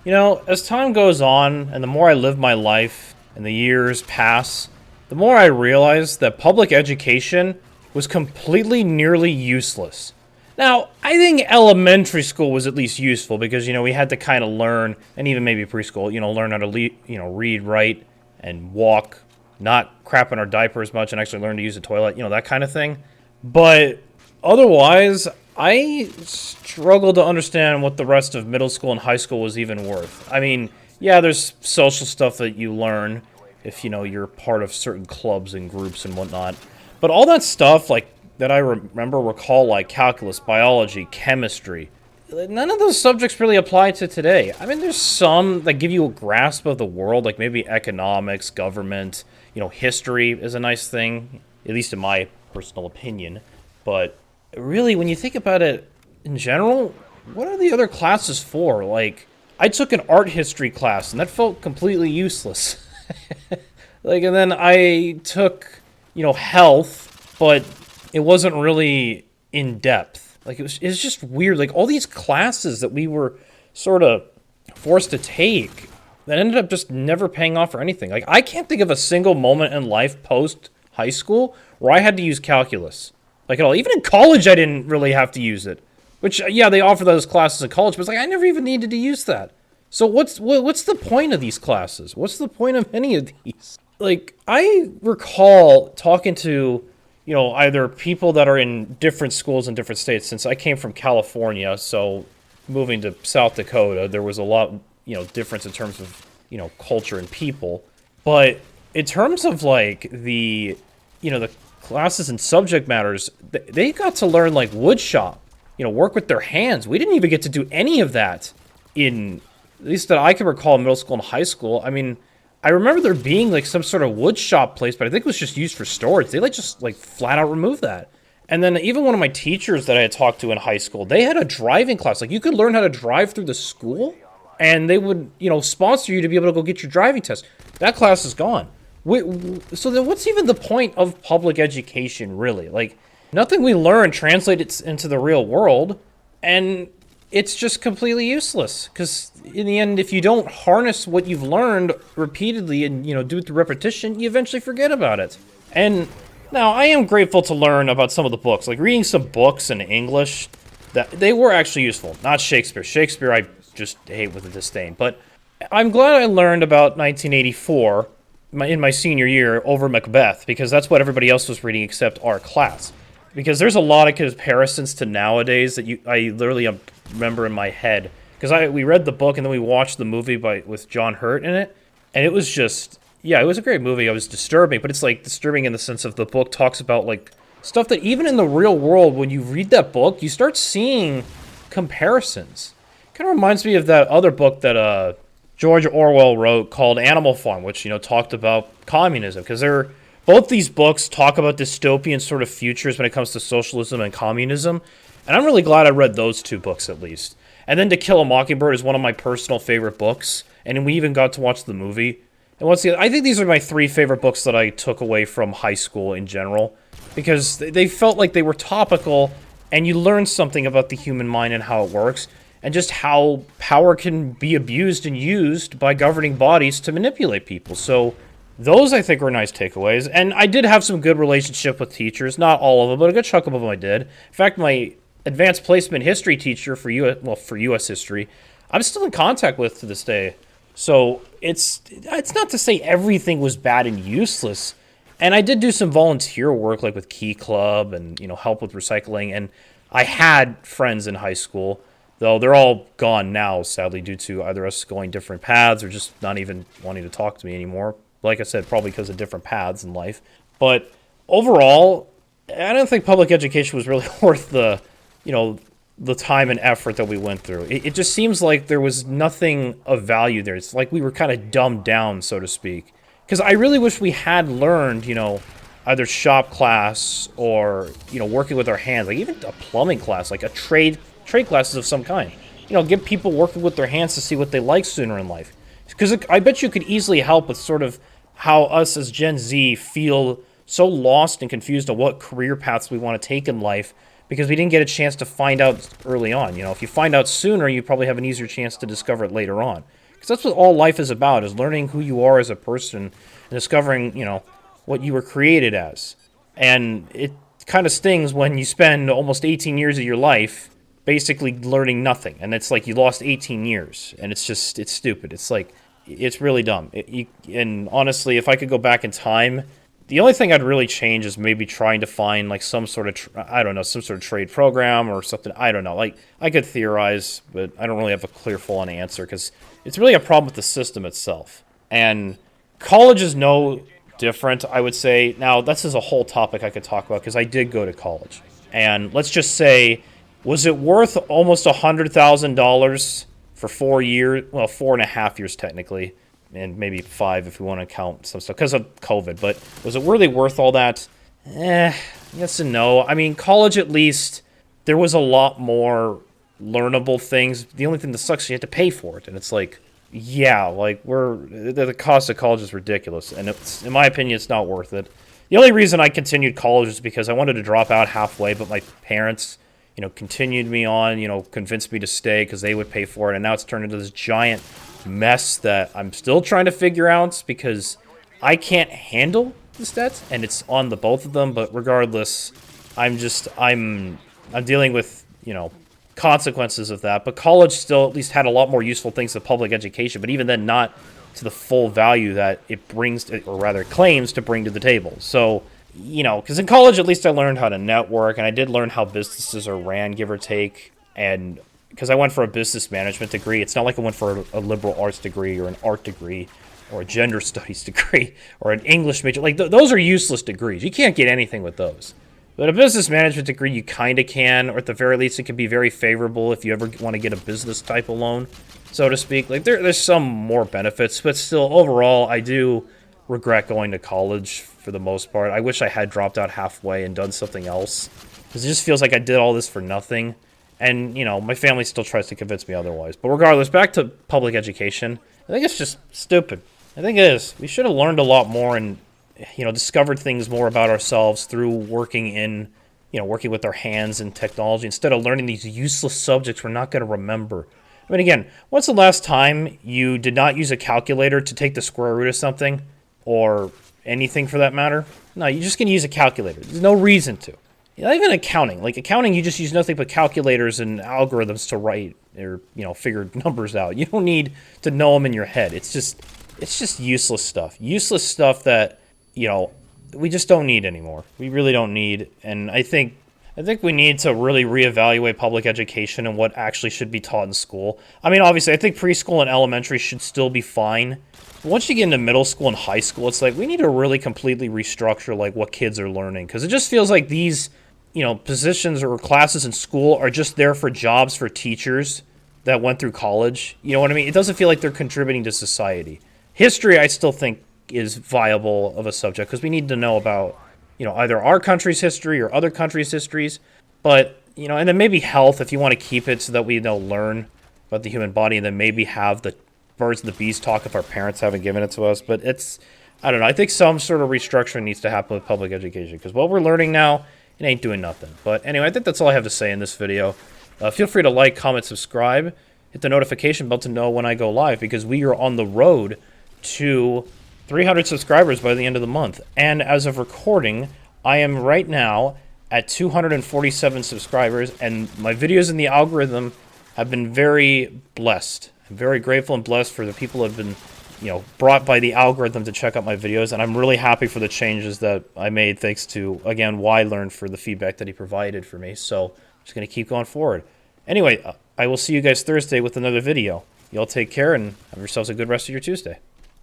As time goes on and the more I live my life and the years pass, the more I realize that public education was completely nearly useless. Now, I think elementary school was at least useful because, we had to kind of learn, and even maybe preschool, learn how to, read, write, and walk, not crap in our diapers much, and actually learn to use a toilet, that kind of thing. But otherwise, I struggle to understand what the rest of middle school and high school was even worth. I mean, yeah, there's social stuff that you learn if, you're part of certain clubs and groups and whatnot. But all that stuff, like, that I recall, like calculus, biology, chemistry, none of those subjects really apply to today. I mean, there's some that give you a grasp of the world, like maybe economics, government, history is a nice thing, at least in my personal opinion. But really, when you think about it in general, what are the other classes for? Like, I took an art history class, and that felt completely useless. And then I took, health, but it wasn't really in depth. Like, it was just weird. Like, all these classes that we were sort of forced to take that ended up just never paying off for anything. Like, I can't think of a single moment in life post high school where I had to use calculus. Like, at all. Even in college, I didn't really have to use it. Which, yeah, they offer those classes in college, but it's like, I never even needed to use that. So what's the point of these classes? What's the point of any of these? Like, I recall talking to, either people that are in different schools in different states. Since I came from California, so moving to South Dakota, there was a lot, difference in terms of, culture and people. But in terms of, like, the classes and subject matters, they got to learn, like, wood shop, work with their hands. We didn't even get to do any of that in, at least that I can recall, in middle school and high school. I mean, I remember there being, like, some sort of wood shop place, but I think it was just used for storage. They, just flat out removed that. And then even one of my teachers that I had talked to in high school, they had a driving class. Like, you could learn how to drive through the school, and they would, sponsor you to be able to go get your driving test. That class is gone. So then what's even the point of public education, really? Like, nothing we learn translates into the real world, and it's just completely useless. Because in the end, if you don't harness what you've learned repeatedly and, do it through repetition, you eventually forget about it. And now, I am grateful to learn about some of the books. Like, reading some books in English, that they were actually useful. Not Shakespeare. Shakespeare I just hate with a disdain. But I'm glad I learned about 1984 in my senior year over Macbeth, because that's what everybody else was reading except our class. Because there's a lot of comparisons to nowadays that I literally remember in my head. Because we read the book and then we watched the movie with John Hurt in it, and it was just, yeah, it was a great movie. It was disturbing, but it's like disturbing in the sense of the book talks about like stuff that even in the real world, when you read that book, you start seeing comparisons. Kind of reminds me of that other book that George Orwell wrote called Animal Farm, which, talked about communism. Because both these books talk about dystopian sort of futures when it comes to socialism and communism. And I'm really glad I read those two books at least. And then To Kill a Mockingbird is one of my personal favorite books. And we even got to watch the movie. And I think these are my three favorite books that I took away from high school in general. Because they felt like they were topical, and you learned something about the human mind and how it works. And just how power can be abused and used by governing bodies to manipulate people. So those, I think, were nice takeaways. And I did have some good relationship with teachers. Not all of them, but a good chunk of them I did. In fact, my advanced placement history teacher for U.S. history, I'm still in contact with to this day. So it's not to say everything was bad and useless. And I did do some volunteer work, like with Key Club and, help with recycling. And I had friends in high school, though they're all gone now, sadly, due to either us going different paths or just not even wanting to talk to me anymore. Like I said, probably because of different paths in life. But overall, I don't think public education was really worth the time and effort that we went through. It just seems like there was nothing of value there. It's like we were kind of dumbed down, so to speak. Because I really wish we had learned, either shop class or, working with our hands. Like even a plumbing class, like a trade classes of some kind. Get people working with their hands to see what they like sooner in life. Because I bet you could easily help with sort of how us as Gen Z feel so lost and confused on what career paths we want to take in life because we didn't get a chance to find out early on. You know, if you find out sooner, you probably have an easier chance to discover it later on. Because that's what all life is about, is learning who you are as a person and discovering, you know, what you were created as. And it kind of stings when you spend almost 18 years of your life basically learning nothing. And it's like you lost 18 years. And it's just, it's stupid. It's like, it's really dumb. And honestly, if I could go back in time, the only thing I'd really change is maybe trying to find like some sort of, I don't know, some sort of trade program or something. I don't know. Like, I could theorize, but I don't really have a clear, full-on answer because it's really a problem with the system itself. And college is no different, I would say. Now, this is a whole topic I could talk about because I did go to college. And let's just say, was it worth almost $100,000 for 4 years? Well, 4.5 years technically, and maybe 5 if we want to count some stuff because of COVID. But was it really worth all that? Yes and no. I mean, college at least, there was a lot more learnable things. The only thing that sucks is you have to pay for it. And it's like, yeah, like the cost of college is ridiculous. And it's, in my opinion, it's not worth it. The only reason I continued college is because I wanted to drop out halfway, but my parents, you know, continued me on, you know, convinced me to stay because they would pay for it. And now it's turned into this giant mess that I'm still trying to figure out because I can't handle the stats, and it's on the both of them. But regardless, I'm dealing with, you know, consequences of that. But college still at least had a lot more useful things than public education, but even then not to the full value that it brings, or rather claims to bring to the table. So, you know, because in college at least I learned how to network, and I did learn how businesses are ran, give or take. And because I went for a business management degree, it's not like I went for a liberal arts degree or an art degree or a gender studies degree or an English major. Like, those are useless degrees. You can't get anything with those. But a business management degree, you kind of can, or at the very least, it can be very favorable if you ever want to get a business type of loan, so to speak. Like, there's some more benefits, but still, overall, I do regret going to college for the most part. I wish I had dropped out halfway and done something else, because it just feels like I did all this for nothing. And, you know, my family still tries to convince me otherwise. But regardless, back to public education, I think it's just stupid. I think it is. We should have learned a lot more and, you know, discovered things more about ourselves through working in, you know, working with our hands and technology instead of learning these useless subjects we're not going to remember. I mean, again, when's the last time you did not use a calculator to take the square root of something or anything for that matter? No, you're just going to use a calculator. There's no reason to. Not even accounting. Like, accounting, you just use nothing but calculators and algorithms to write or, you know, figure numbers out. You don't need to know them in your head. It's just useless stuff. Useless stuff that, you know, we just don't need anymore. We really don't need. And I think we need to really reevaluate public education and what actually should be taught in school. I mean, obviously, I think preschool and elementary should still be fine. But once you get into middle school and high school, it's like we need to really completely restructure, like, what kids are learning. Because it just feels like these, you know, positions or classes in school are just there for jobs for teachers that went through college. You know what I mean? It doesn't feel like they're contributing to society. History, I still think, is viable of a subject because we need to know about, you know, either our country's history or other countries' histories. But, you know, and then maybe health, if you want to keep it so that we, you know, learn about the human body, and then maybe have the birds and the bees talk if our parents haven't given it to us. But it's, I don't know, I think some sort of restructuring needs to happen with public education because what we're learning now, it ain't doing nothing. But anyway, I think that's all I have to say in this video. Feel free to like, comment, subscribe, hit the notification bell to know when I go live because we are on the road to 300 subscribers by the end of the month. And as of recording, I am right now at 247 subscribers, and my videos in the algorithm have been very blessed. I'm very grateful and blessed for the people who have been, you know, brought by the algorithm to check out my videos, and I'm really happy for the changes that I made thanks to, again, Y Learned for the feedback that he provided for me. So I'm just going to keep going forward. Anyway, I will see you guys Thursday with another video. Y'all take care and have yourselves a good rest of your Tuesday.